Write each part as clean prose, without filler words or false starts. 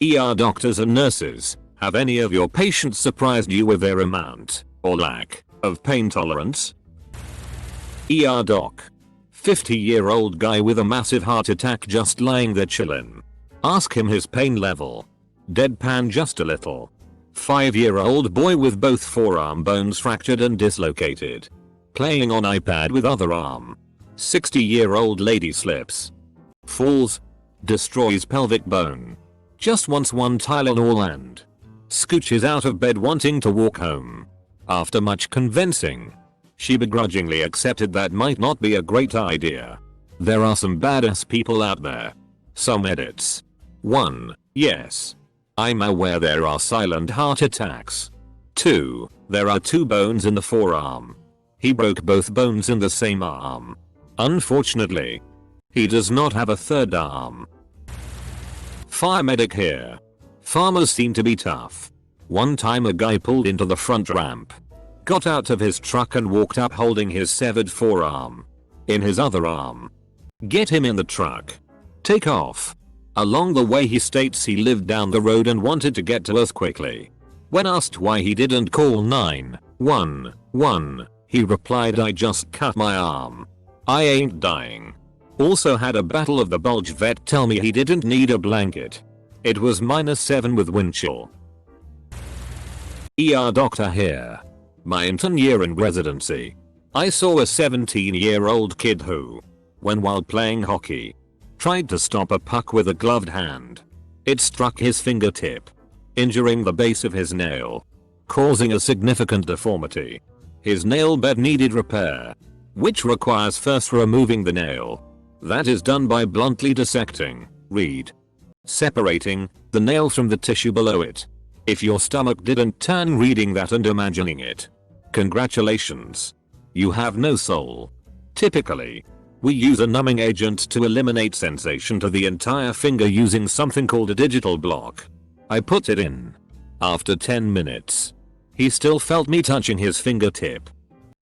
Doctors and nurses, have any of your patients surprised you with their amount or lack of pain tolerance? Doc. 50-year-old guy with a massive heart attack just lying there chillin'. Ask him his pain level. Deadpan just a little. 5-year-old boy with both forearm bones fractured and dislocated. Playing on iPad with other arm. 60-year-old lady slips. Falls. Destroys pelvic bone. Just wants one Tylenol and scooches out of bed wanting to walk home. After much convincing, she begrudgingly accepted that might not be a great idea. There are some badass people out there. Some edits. 1. Yes. I'm aware there are silent heart attacks. 2. There are 2 bones in the forearm. He broke both bones in the same arm. Unfortunately, he does not have a third arm. Fire medic here. Farmers seem to be tough. One time a guy pulled into the front ramp, got out of his truck and walked up holding his severed forearm in his other arm. Get him in the truck. Take off. Along the way he states he lived down the road and wanted to get to us quickly. When asked why he didn't call 911, he replied, I just cut my arm. I ain't dying. Also had a battle of the bulge vet tell me he didn't need a blanket. It was -7 with wind chill. Doctor here. My intern year in residency, I saw a 17-year-old kid who, when while playing hockey, tried to stop a puck with a gloved hand. It struck his fingertip, injuring the base of his nail, causing a significant deformity. His nail bed needed repair, which requires first removing the nail. That is done by bluntly dissecting, separating the nail from the tissue below it. If your stomach didn't turn reading that and imagining it, congratulations. You have no soul. Typically, we use a numbing agent to eliminate sensation to the entire finger using something called a digital block. I put it in. After 10 minutes, he still felt me touching his fingertip.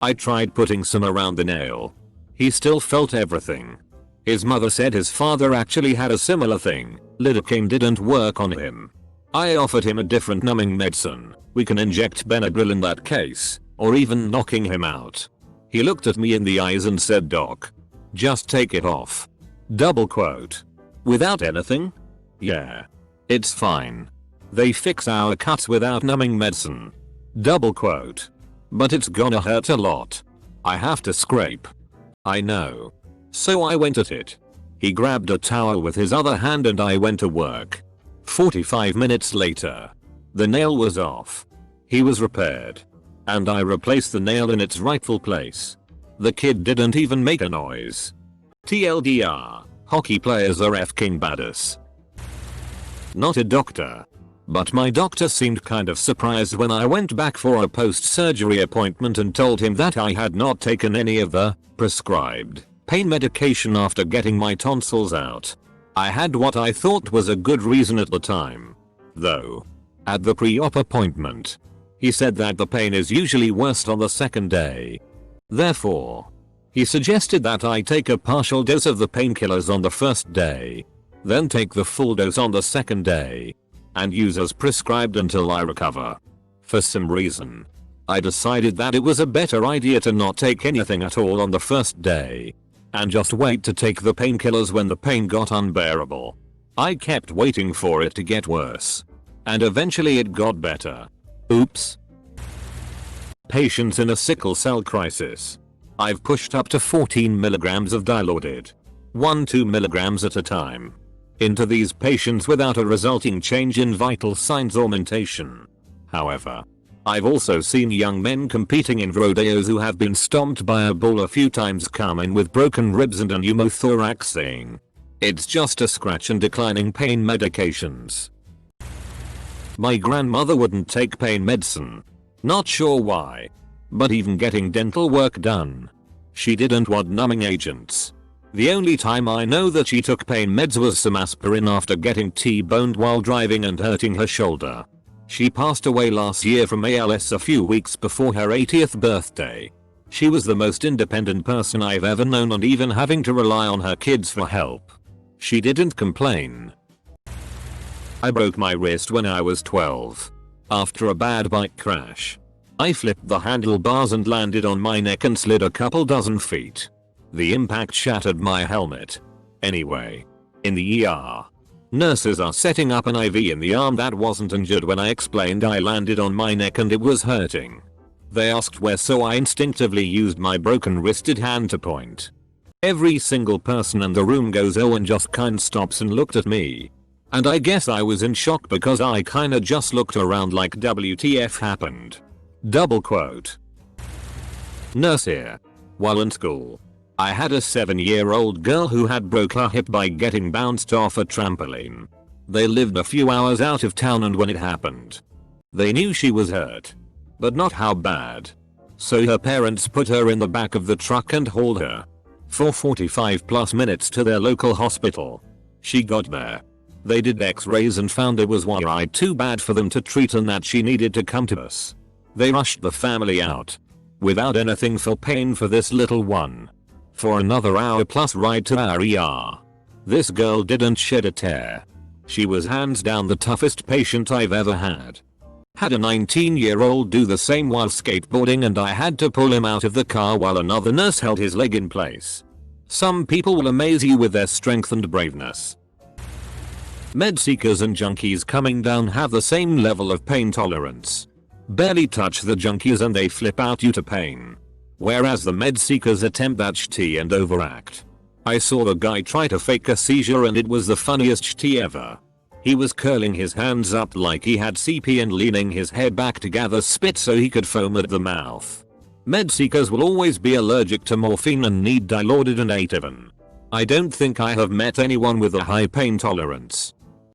I tried putting some around the nail. He still felt everything. His mother said his father actually had a similar thing. Lidocaine didn't work on him. I offered him a different numbing medicine. We can inject Benadryl in that case, or even knocking him out. He looked at me in the eyes and said, Doc, just take it off. Double quote. Without anything? Yeah. It's fine. They fix our cuts without numbing medicine. Double quote. But it's gonna hurt a lot. I have to scrape. I know. So I went at it. He grabbed a towel with his other hand and I went to work. 45 minutes later, the nail was off. He was repaired. And I replaced the nail in its rightful place. The kid didn't even make a noise. TLDR, hockey players are f-king badass. Not a doctor, but my doctor seemed kind of surprised when I went back for a post-surgery appointment and told him that I had not taken any of the prescribed pain medication after getting my tonsils out. I had what I thought was a good reason at the time. Though, at the pre-op appointment, he said that the pain is usually worst on the second day. Therefore, he suggested that I take a partial dose of the painkillers on the first day, then take the full dose on the second day, and use as prescribed until I recover. For some reason, I decided that it was a better idea to not take anything at all on the first day, and just wait to take the painkillers when the pain got unbearable. I kept waiting for it to get worse, and eventually it got better. Oops. Patients in a sickle cell crisis. I've pushed up to 14 milligrams of dilaudid, 1-2 milligrams at a time, into these patients without a resulting change in vital signs or mentation. However, I've also seen young men competing in rodeos who have been stomped by a bull a few times come in with broken ribs and a pneumothorax saying, it's just a scratch and declining pain medications. My grandmother wouldn't take pain medicine. Not sure why. But even getting dental work done, she didn't want numbing agents. The only time I know that she took pain meds was some aspirin after getting T-boned while driving and hurting her shoulder. She passed away last year from ALS a few weeks before her 80th birthday. She was the most independent person I've ever known, and even having to rely on her kids for help, she didn't complain. I broke my wrist when I was 12. After a bad bike crash. I flipped the handlebars and landed on my neck and slid a couple dozen feet. The impact shattered my helmet. Anyway. In the ER. Nurses are setting up an IV in the arm that wasn't injured when I explained I landed on my neck and it was hurting. They asked where, so I instinctively used my broken wristed hand to point. Every single person in the room goes oh and just kinda stops and looked at me. And I guess I was in shock because I kinda just looked around like WTF happened. Double quote. Nurse here. While in school, I had a 7-year-old girl who had broke her hip by getting bounced off a trampoline. They lived a few hours out of town and when it happened, they knew she was hurt. But not how bad. So her parents put her in the back of the truck and hauled her for 45+ minutes to their local hospital. She got there. They did x-rays and found it was worried too bad for them to treat and that she needed to come to us. They rushed the family out. Without anything for pain for this little one. For another hour plus ride to our ER. This girl didn't shed a tear. She was hands down the toughest patient I've ever had. Had a 19-year-old do the same while skateboarding and I had to pull him out of the car while another nurse held his leg in place. Some people will amaze you with their strength and braveness. Med seekers and junkies coming down have the same level of pain tolerance. Barely touch the junkies and they flip out due to pain. Whereas the med seekers attempt that shit and overact. I saw the guy try to fake a seizure and it was the funniest shit ever. He was curling his hands up like he had CP and leaning his head back to gather spit so he could foam at the mouth. Med seekers will always be allergic to morphine and need Dilaudid and Ativan. I don't think I have met anyone with a high pain tolerance.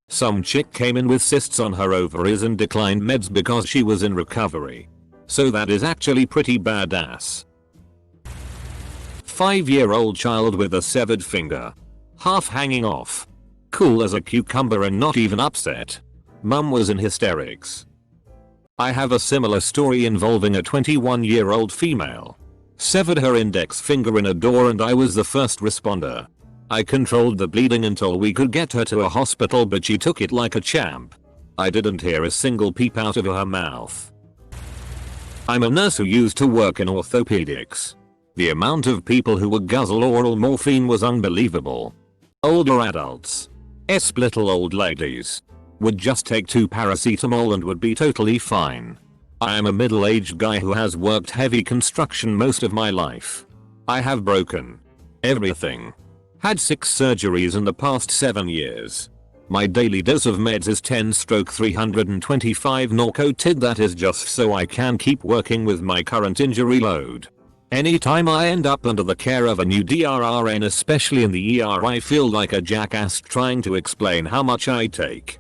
Some chick came in with cysts on her ovaries and declined meds because she was in recovery. So that is actually pretty badass. 5-year-old child with a severed finger. Half hanging off. Cool as a cucumber and not even upset. Mum was in hysterics. I have a similar story involving a 21-year-old female. Severed her index finger in a door and I was the first responder. I controlled the bleeding until we could get her to a hospital but she took it like a champ. I didn't hear a single peep out of her mouth. I'm a nurse who used to work in orthopedics. The amount of people who would guzzle oral morphine was unbelievable. Older adults. Little old ladies. Would just take 2 paracetamol and would be totally fine. I am a middle-aged guy who has worked heavy construction most of my life. I have broken everything. Had 6 surgeries in the past 7 years. My daily dose of meds is 10/325 Norcotid. That is just so I can keep working with my current injury load. Anytime I end up under the care of a new DRRN, especially in the ER, I feel like a jackass trying to explain how much I take.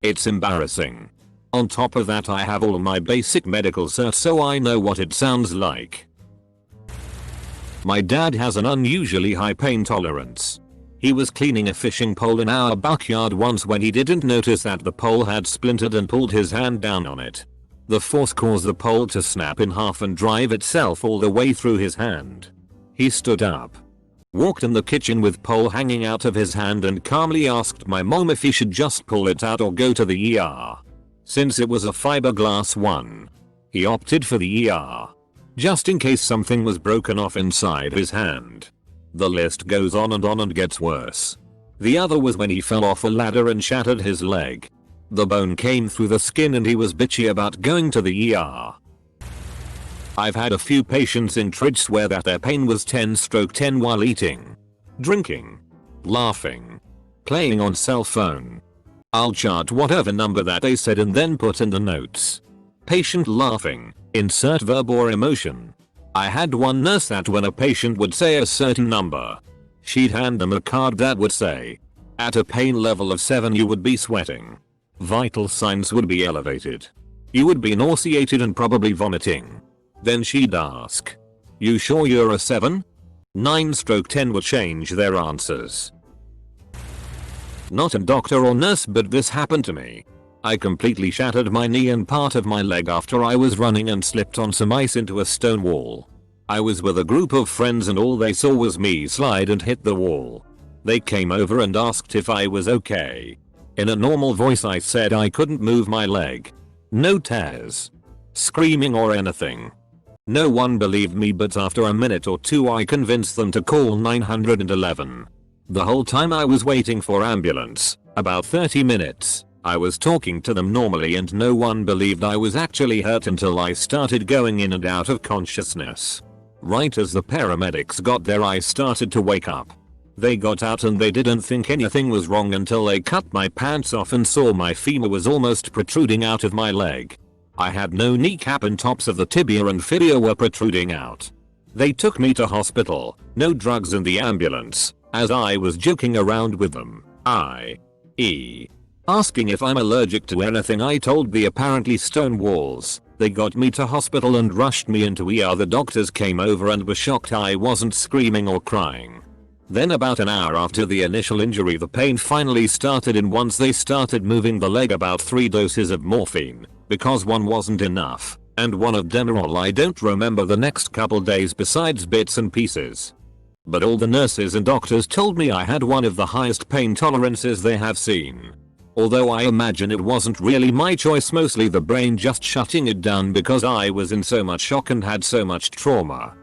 It's embarrassing. On top of that, I have all my basic medical certs so I know what it sounds like. My dad has an unusually high pain tolerance. He was cleaning a fishing pole in our backyard once when he didn't notice that the pole had splintered and pulled his hand down on it. The force caused the pole to snap in half and drive itself all the way through his hand. He stood up, walked in the kitchen with pole hanging out of his hand and calmly asked my mom if he should just pull it out or go to the ER. Since it was a fiberglass one, he opted for the ER. Just in case something was broken off inside his hand. The list goes on and gets worse. The other was when he fell off a ladder and shattered his leg. The bone came through the skin and he was bitchy about going to the ER. I've had a few patients in Tridge swear that their pain was 10/10 while eating, drinking, laughing, playing on cell phone. I'll chart whatever number that they said and then put in the notes. Patient laughing, insert verb or emotion. I had one nurse that when a patient would say a certain number, she'd hand them a card that would say, at a pain level of 7 you would be sweating. Vital signs would be elevated. You would be nauseated and probably vomiting. Then she'd ask, you sure you're a 7? 9/10 would change their answers. Not a doctor or nurse, but this happened to me. I completely shattered my knee and part of my leg after I was running and slipped on some ice into a stone wall. I was with a group of friends and all they saw was me slide and hit the wall. They came over and asked if I was okay. In a normal voice I said I couldn't move my leg. No tears, screaming or anything. No one believed me, but after a minute or two I convinced them to call 911. The whole time I was waiting for ambulance, about 30 minutes, I was talking to them normally and no one believed I was actually hurt until I started going in and out of consciousness. Right as the paramedics got there I started to wake up. They got out and they didn't think anything was wrong until they cut my pants off and saw my femur was almost protruding out of my leg. I had no kneecap and tops of the tibia and fibula were protruding out. They took me to hospital, no drugs in the ambulance, as I was joking around with them, asking if I'm allergic to anything. I told the apparently stone walls. They got me to hospital and rushed me into ER. The doctors came over and were shocked I wasn't screaming or crying. Then about an hour after the initial injury the pain finally started, and once they started moving the leg about 3 doses of morphine, because one wasn't enough, and one of Demerol. I don't remember the next couple days besides bits and pieces. But all the nurses and doctors told me I had one of the highest pain tolerances they have seen. Although I imagine it wasn't really my choice, mostly the brain just shutting it down because I was in so much shock and had so much trauma.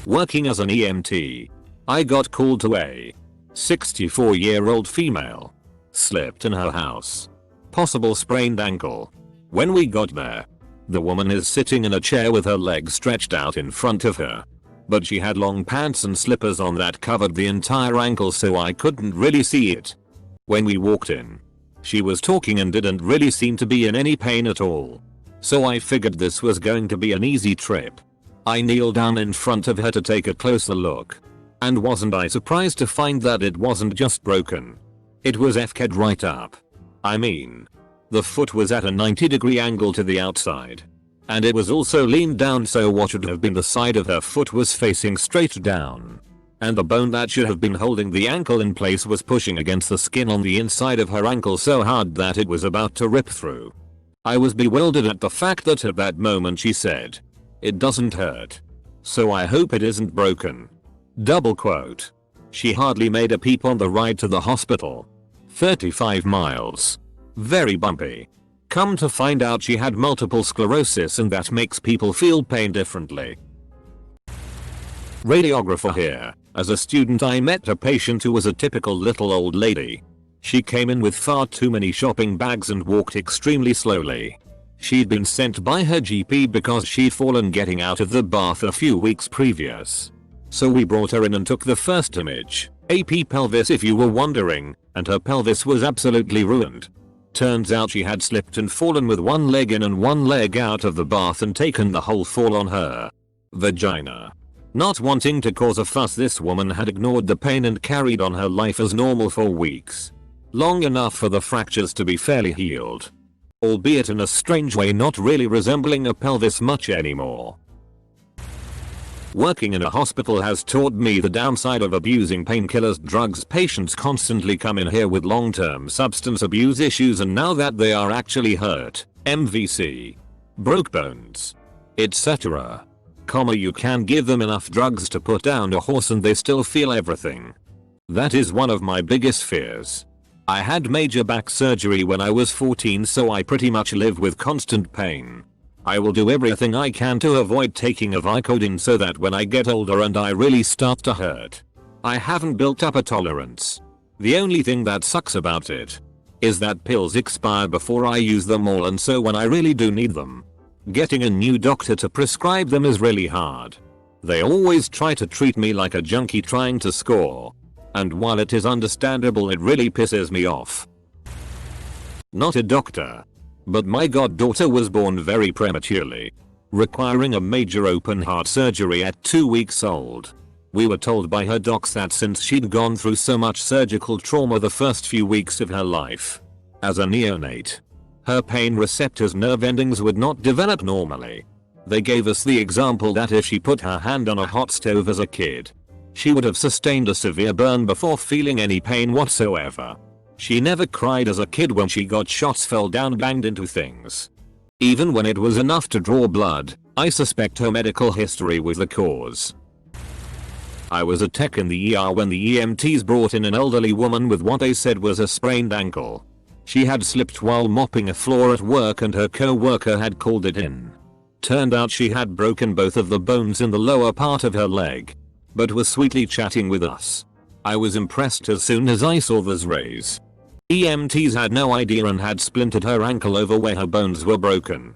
Working as an EMT, I got called to a 64-year-old female. Slipped in her house. Possible sprained ankle. When we got there, the woman is sitting in a chair with her legs stretched out in front of her. But she had long pants and slippers on that covered the entire ankle, so I couldn't really see it. When we walked in, she was talking and didn't really seem to be in any pain at all. So I figured this was going to be an easy trip. I kneeled down in front of her to take a closer look. And wasn't I surprised to find that it wasn't just broken. It was FK'd right up. I mean, the foot was at a 90-degree angle to the outside. And it was also leaned down, so what should have been the side of her foot was facing straight down. And the bone that should have been holding the ankle in place was pushing against the skin on the inside of her ankle so hard that it was about to rip through. I was bewildered at the fact that at that moment she said, "It doesn't hurt. So I hope it isn't broken." Double quote. She hardly made a peep on the ride to the hospital. 35 miles. Very bumpy. Come to find out she had multiple sclerosis, and that makes people feel pain differently. Radiographer here. As a student I met a patient who was a typical little old lady. She came in with far too many shopping bags and walked extremely slowly. She'd been sent by her GP because she'd fallen getting out of the bath a few weeks previous. So we brought her in and took the first image, AP pelvis if you were wondering, and her pelvis was absolutely ruined. Turns out she had slipped and fallen with one leg in and one leg out of the bath and taken the whole fall on her vagina. Not wanting to cause a fuss, this woman had ignored the pain and carried on her life as normal for weeks. Long enough for the fractures to be fairly healed. Albeit in a strange way, not really resembling a pelvis much anymore. Working in a hospital has taught me the downside of abusing painkillers, drugs. Patients constantly come in here with long-term substance abuse issues, and now that they are actually hurt, MVC, broke bones, etc., you can give them enough drugs to put down a horse and they still feel everything. That is one of my biggest fears. I had major back surgery when I was 14, so I pretty much live with constant pain. I will do everything I can to avoid taking a Vicodin so that when I get older and I really start to hurt, I haven't built up a tolerance. The only thing that sucks about it is that pills expire before I use them all, and so when I really do need them, getting a new doctor to prescribe them is really hard. They always try to treat me like a junkie trying to score. And while it is understandable, it really pisses me off. Not a doctor, but my goddaughter was born very prematurely, requiring a major open heart surgery at 2 weeks old. We were told by her docs that since she'd gone through so much surgical trauma the first few weeks of her life as a neonate, her pain receptors nerve endings would not develop normally. They gave us the example that if she put her hand on a hot stove as a kid, she would have sustained a severe burn before feeling any pain whatsoever. She never cried as a kid when she got shots, fell down, banged into things. Even when it was enough to draw blood. I suspect her medical history was the cause. I was a tech in the ER when the EMTs brought in an elderly woman with what they said was a sprained ankle. She had slipped while mopping a floor at work and her co-worker had called it in. Turned out she had broken both of the bones in the lower part of her leg, but was sweetly chatting with us. I was impressed as soon as I saw those rays. EMTs had no idea and had splintered her ankle over where her bones were broken.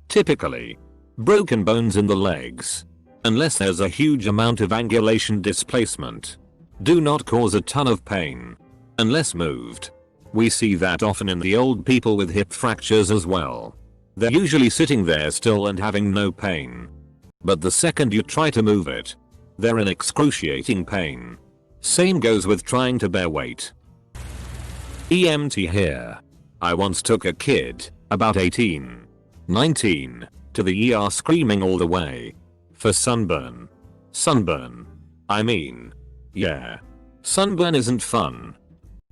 Typically, broken bones in the legs, unless there's a huge amount of angulation displacement, do not cause a ton of pain, unless moved. We see that often in the old people with hip fractures as well. They're usually sitting there still and having no pain. But the second you try to move it, they're in excruciating pain. Same goes with trying to bear weight. EMT here. I once took a kid, about 18, 19, to the ER screaming all the way. For sunburn. Sunburn. I mean, yeah. Sunburn isn't fun.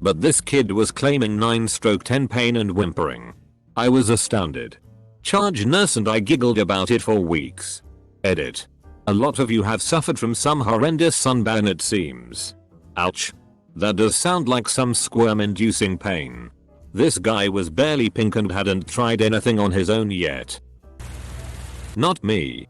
But this kid was claiming 9/10 pain and whimpering. I was astounded. Charge nurse and I giggled about it for weeks. Edit. A lot of you have suffered from some horrendous sunburn it seems. Ouch. That does sound like some squirm-inducing pain. This guy was barely pink and hadn't tried anything on his own yet. Not me.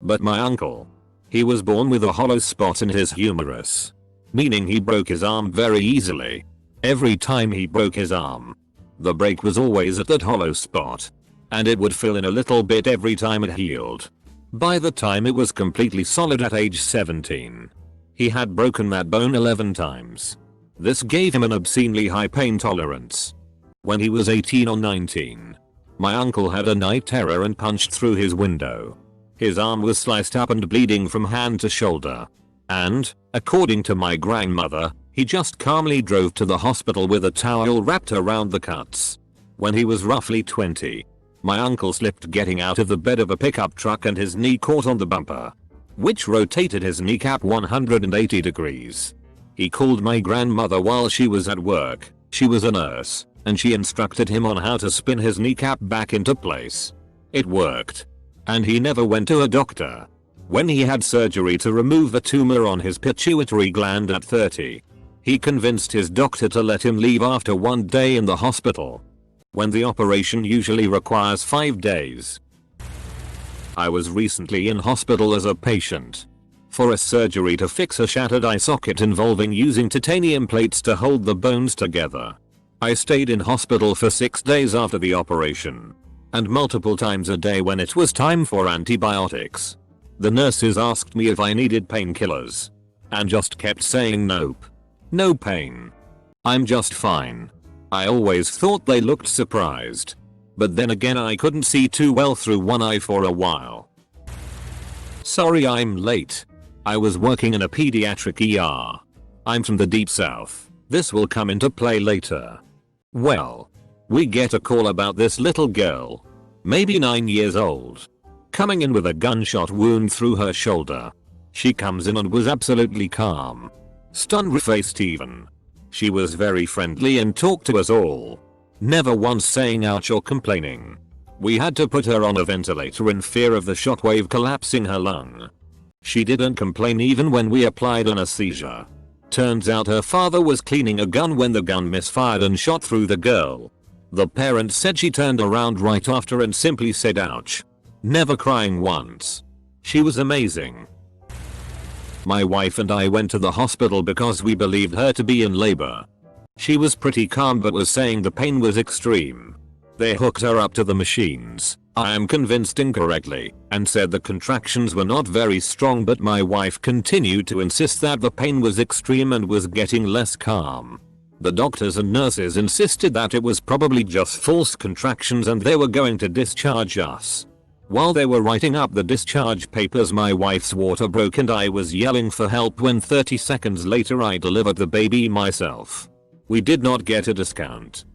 But my uncle. He was born with a hollow spot in his humerus. Meaning he broke his arm very easily. Every time he broke his arm, the break was always at that hollow spot. And it would fill in a little bit every time it healed. By the time it was completely solid at age 17, he had broken that bone 11 times. This gave him an obscenely high pain tolerance. When he was 18 or 19, my uncle had a night terror and punched through his window. His arm was sliced up and bleeding from hand to shoulder. And, according to my grandmother, he just calmly drove to the hospital with a towel wrapped around the cuts. When he was roughly 20, my uncle slipped getting out of the bed of a pickup truck and his knee caught on the bumper, which rotated his kneecap 180 degrees. He called my grandmother while she was at work. She was a nurse, and she instructed him on how to spin his kneecap back into place. It worked. And he never went to a doctor. When he had surgery to remove the tumor on his pituitary gland at 30, he convinced his doctor to let him leave after 1 day in the hospital, when the operation usually requires 5 days. I was recently in hospital as a patient for a surgery to fix a shattered eye socket involving using titanium plates to hold the bones together. I stayed in hospital for 6 days after the operation, and multiple times a day when it was time for antibiotics. The nurses asked me if I needed painkillers, and just kept saying nope. No pain. I'm just fine. I always thought they looked surprised. But then again I couldn't see too well through one eye for a while. Sorry I'm late. I was working in a pediatric ER. I'm from the deep south. This will come into play later. Well, we get a call about this little girl, maybe 9 years old, coming in with a gunshot wound through her shoulder. She comes in and was absolutely calm. Stun-faced even. She was very friendly and talked to us all, never once saying ouch or complaining. We had to put her on a ventilator in fear of the shockwave collapsing her lung. She didn't complain even when we applied anesthesia. Turns out her father was cleaning a gun when the gun misfired and shot through the girl. The parent said she turned around right after and simply said ouch, never crying once. She was amazing. My wife and I went to the hospital because we believed her to be in labor. She was pretty calm but was saying the pain was extreme. They hooked her up to the machines, I am convinced incorrectly, and said the contractions were not very strong, but my wife continued to insist that the pain was extreme and was getting less calm. The doctors and nurses insisted that it was probably just false contractions and they were going to discharge us. While they were writing up the discharge papers, my wife's water broke and I was yelling for help when 30 seconds later I delivered the baby myself. We did not get a discount.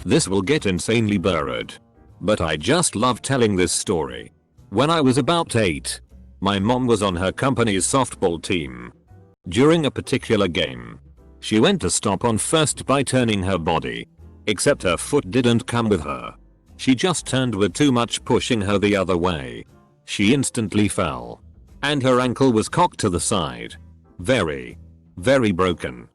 This will get insanely buried, but I just love telling this story. When I was about 8, my mom was on her company's softball team. During a particular game, she went to stop on first by turning her body, except her foot didn't come with her. She just turned with too much pushing her the other way. She instantly fell. and her ankle was cocked to the side. Very, very broken.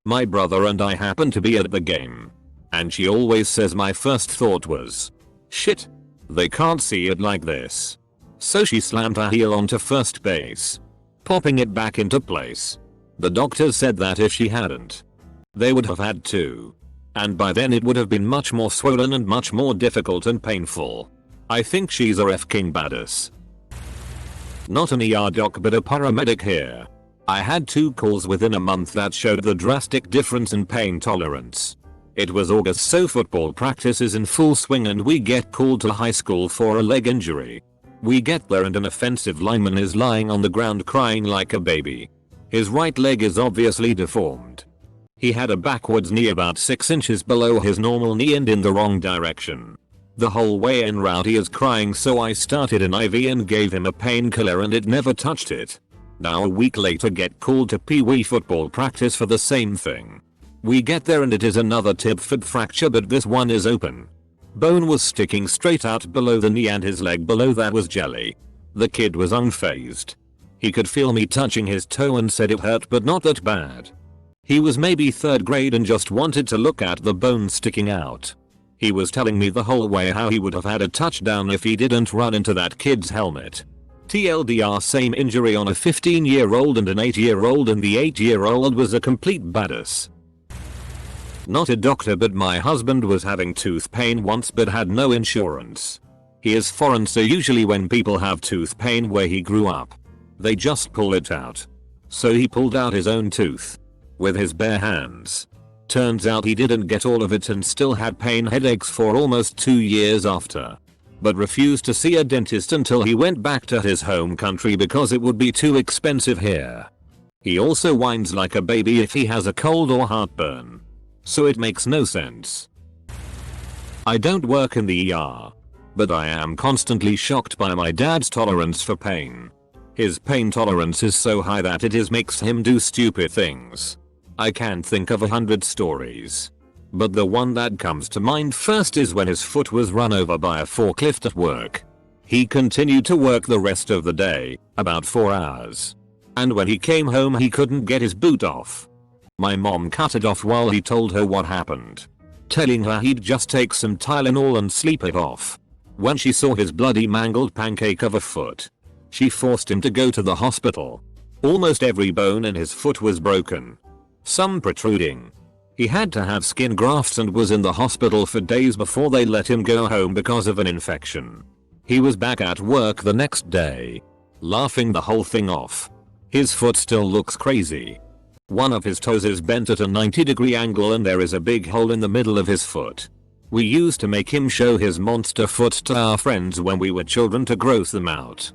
My brother and I happened to be at the game, and she always says my first thought was, shit, they can't see it like this. So she slammed her heel onto first base, popping it back into place. The doctors said that if she hadn't, they would have had to. And by then it would have been much more swollen and much more difficult and painful. I think she's a f***ing badass. Not an ER doc but a paramedic here. I had 2 calls within a month that showed the drastic difference in pain tolerance. It was August, so football practice is in full swing and we get called to high school for a leg injury. We get there and an offensive lineman is lying on the ground crying like a baby. His right leg is obviously deformed. He had a backwards knee about 6 inches below his normal knee and in the wrong direction. The whole way en route he is crying, so I started an IV and gave him a painkiller and it never touched it. Now a week later get called to pee-wee football practice for the same thing. We get there and it is another tib foot fracture, but this one is open. Bone was sticking straight out below the knee and his leg below that was jelly. The kid was unfazed. He could feel me touching his toe and said it hurt but not that bad. He was maybe 3rd grade and just wanted to look at the bone sticking out. He was telling me the whole way how he would have had a touchdown if he didn't run into that kid's helmet. TLDR, same injury on a 15-year-old and an 8-year-old, and the 8-year-old was a complete badass. Not a doctor but my husband was having tooth pain once but had no insurance. He is foreign, so usually when people have tooth pain where he grew up, they just pull it out. So he pulled out his own tooth with his bare hands. Turns out he didn't get all of it and still had pain headaches for almost 2 years after. But refused to see a dentist until he went back to his home country because it would be too expensive here. He also whines like a baby if he has a cold or heartburn. So it makes no sense. I don't work in the ER, but I am constantly shocked by my dad's tolerance for pain. His pain tolerance is so high that it makes him do stupid things. I can't think of 100 stories, but the one that comes to mind first is when his foot was run over by a forklift at work. He continued to work the rest of the day, about 4 hours. And when he came home he couldn't get his boot off. My mom cut it off while he told her what happened, telling her he'd just take some Tylenol and sleep it off. When she saw his bloody mangled pancake of a foot, she forced him to go to the hospital. Almost every bone in his foot was broken, some protruding. He had to have skin grafts and was in the hospital for days before they let him go home because of an infection. He was back at work the next day, laughing the whole thing off. His foot still looks crazy. One of his toes is bent at a 90-degree angle and there is a big hole in the middle of his foot. We used to make him show his monster foot to our friends when we were children to gross them out.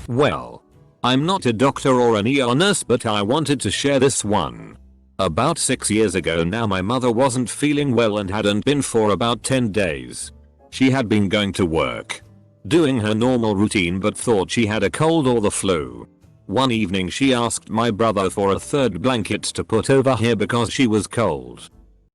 Well, I'm not a doctor or an ER nurse, but I wanted to share this one. About 6 years ago now, my mother wasn't feeling well and hadn't been for about 10 days. She had been going to work, doing her normal routine, but thought she had a cold or the flu. One evening she asked my brother for a 3rd blanket to put over her because she was cold.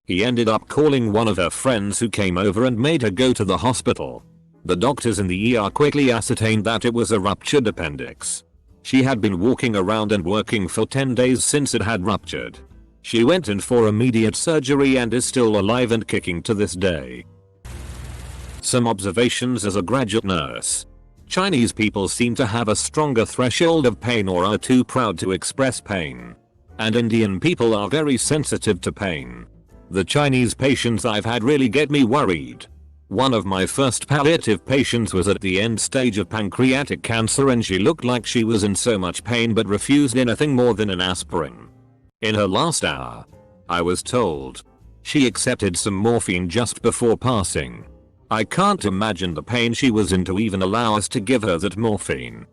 He ended up calling one of her friends who came over and made her go to the hospital. The doctors in the ER quickly ascertained that it was a ruptured appendix. She had been walking around and working for 10 days since it had ruptured. She went in for immediate surgery and is still alive and kicking to this day. Some observations as a graduate nurse. Chinese people seem to have a stronger threshold of pain or are too proud to express pain. And Indian people are very sensitive to pain. The Chinese patients I've had really get me worried. One of my first palliative patients was at the end stage of pancreatic cancer and she looked like she was in so much pain but refused anything more than an aspirin. In her last hour, I was told, she accepted some morphine just before passing. I can't imagine the pain she was in to even allow us to give her that morphine.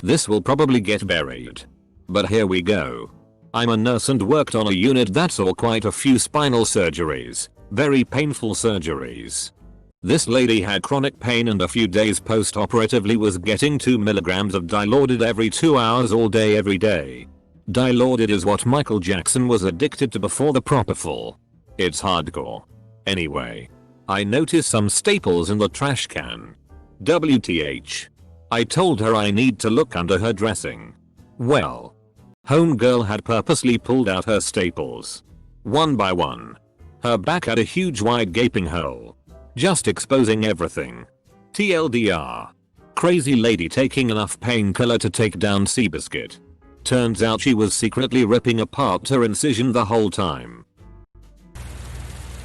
This will probably get buried, but here we go. I'm a nurse and worked on a unit that saw quite a few spinal surgeries, very painful surgeries. This lady had chronic pain and a few days post-operatively was getting 2 milligrams of Dilaudid every 2 hours all day every day. Dilaudid is what Michael Jackson was addicted to before the propofol. It's hardcore. Anyway, I noticed some staples in the trash can. WTH. I told her I need to look under her dressing. Well, homegirl had purposely pulled out her staples. One by one. Her back had a huge wide gaping hole. Just exposing everything. TLDR. Crazy lady taking enough painkiller to take down Seabiscuit. Turns out she was secretly ripping apart her incision the whole time.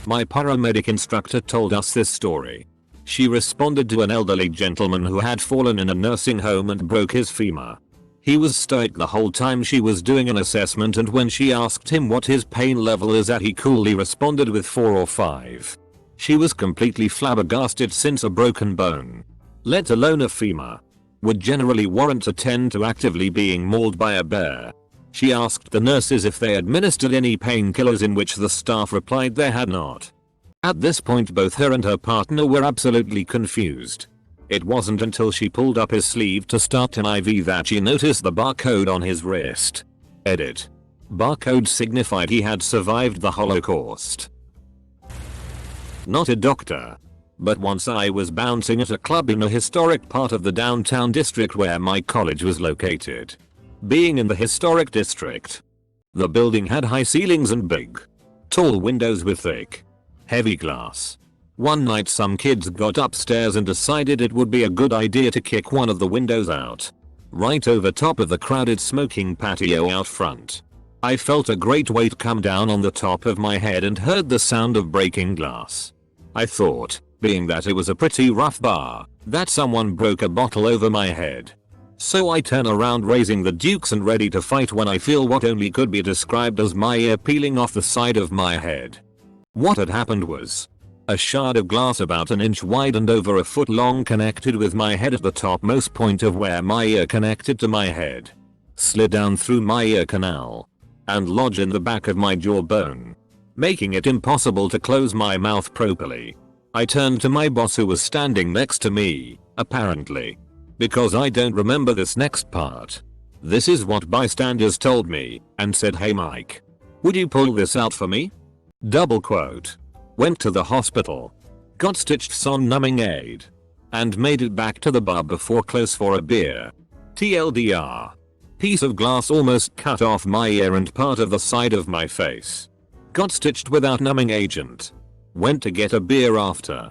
My paramedic instructor told us this story. She responded to an elderly gentleman who had fallen in a nursing home and broke his femur. He was stoic the whole time she was doing an assessment, and when she asked him what his pain level is at, he coolly responded with 4 or 5. She was completely flabbergasted, since a broken bone, let alone a femur, would generally warrant a 10 to actively being mauled by a bear. She asked the nurses if they administered any painkillers, in which the staff replied they had not. At this point both her and her partner were absolutely confused. It wasn't until she pulled up his sleeve to start an IV that she noticed the barcode on his wrist. Edit. Barcode signified he had survived the Holocaust. Not a doctor. But once I was bouncing at a club in a historic part of the downtown district where my college was located. Being in the historic district, the building had high ceilings and big, tall windows with thick, heavy glass. One night some kids got upstairs and decided it would be a good idea to kick one of the windows out, right over top of the crowded smoking patio out front. I felt a great weight come down on the top of my head and heard the sound of breaking glass. I thought, being that it was a pretty rough bar, that someone broke a bottle over my head. So I turn around raising the dukes and ready to fight when I feel what only could be described as my ear peeling off the side of my head. What had happened was, a shard of glass about an inch wide and over a foot long connected with my head at the topmost point of where my ear connected to my head, slid down through my ear canal, and lodged in the back of my jawbone, making it impossible to close my mouth properly. I turned to my boss, who was standing next to me, apparently, because I don't remember this next part. This is what bystanders told me, and said, "Hey Mike, would you pull this out for me?" Double quote. Went to the hospital, got stitched some numbing aid, and made it back to the bar before close for a beer. TLDR. Piece of glass almost cut off my ear and part of the side of my face. Got stitched without numbing agent. Went to get a beer after.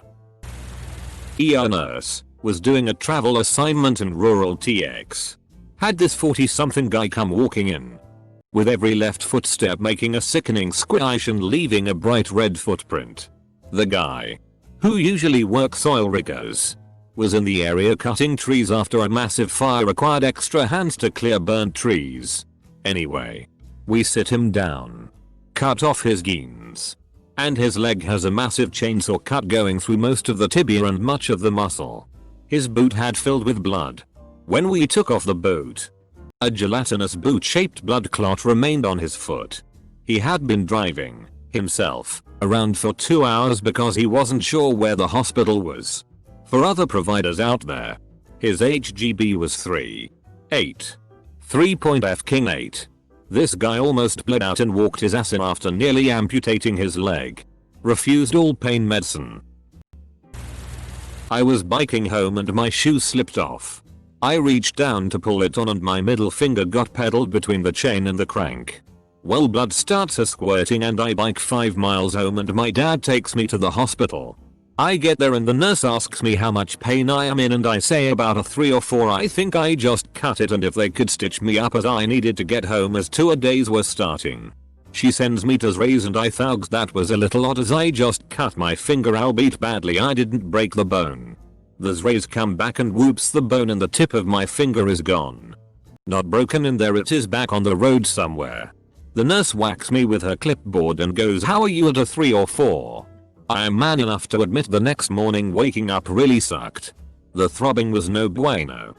ER nurse was doing a travel assignment in rural TX. Had this 40-something guy come walking in, with every left footstep making a sickening squish and leaving a bright red footprint. The guy, who usually works oil riggers, was in the area cutting trees after a massive fire required extra hands to clear burnt trees. Anyway, we sit him down, cut off his jeans, and his leg has a massive chainsaw cut going through most of the tibia and much of the muscle. His boot had filled with blood. When we took off the boot, a gelatinous boot-shaped blood clot remained on his foot. He had been driving himself around for 2 hours because he wasn't sure where the hospital was. For other providers out there, his HGB was 3.8. 3.F King 8. This guy almost bled out and walked his ass in after nearly amputating his leg. Refused all pain medicine. I was biking home and my shoe slipped off. I reached down to pull it on and my middle finger got pedaled between the chain and the crank. Well, blood starts squirting and I bike 5 miles home and my dad takes me to the hospital. I get there and the nurse asks me how much pain I am in and I say about a 3 or 4. I think I just cut it and if they could stitch me up as I needed to get home as 2 days were starting. She sends me to Rays and I thugs that was a little odd as I just cut my finger, albeit badly. I didn't break the bone. The Rays come back and whoops, the bone and the tip of my finger is gone. Not broken, and there it is back on the road somewhere. The nurse whacks me with her clipboard and goes, "How are you at a 3 or 4? I am man enough to admit the next morning waking up really sucked. The throbbing was no bueno.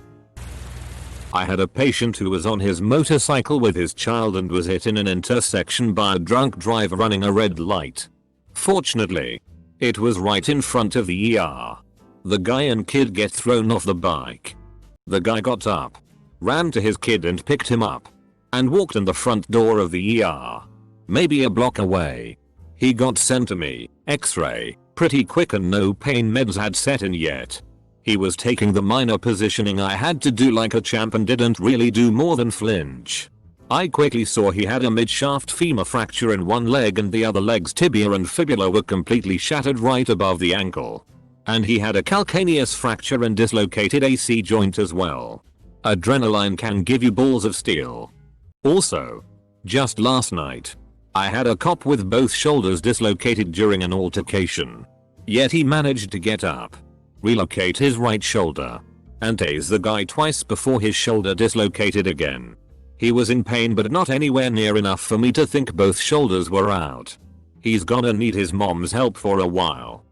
I had a patient who was on his motorcycle with his child and was hit in an intersection by a drunk driver running a red light. Fortunately, it was right in front of the ER. The guy and kid get thrown off the bike. The guy got up, ran to his kid and picked him up, and walked in the front door of the ER. Maybe a block away. He got sent to me, X-ray, pretty quick and no pain meds had set in yet. He was taking the minor positioning I had to do like a champ and didn't really do more than flinch. I quickly saw he had a mid-shaft femur fracture in one leg and the other leg's tibia and fibula were completely shattered right above the ankle. And he had a calcaneus fracture and dislocated AC joint as well. Adrenaline can give you balls of steel. Also, just last night, I had a cop with both shoulders dislocated during an altercation. Yet he managed to get up, relocate his right shoulder, and tase the guy twice before his shoulder dislocated again. He was in pain but not anywhere near enough for me to think both shoulders were out. He's gonna need his mom's help for a while.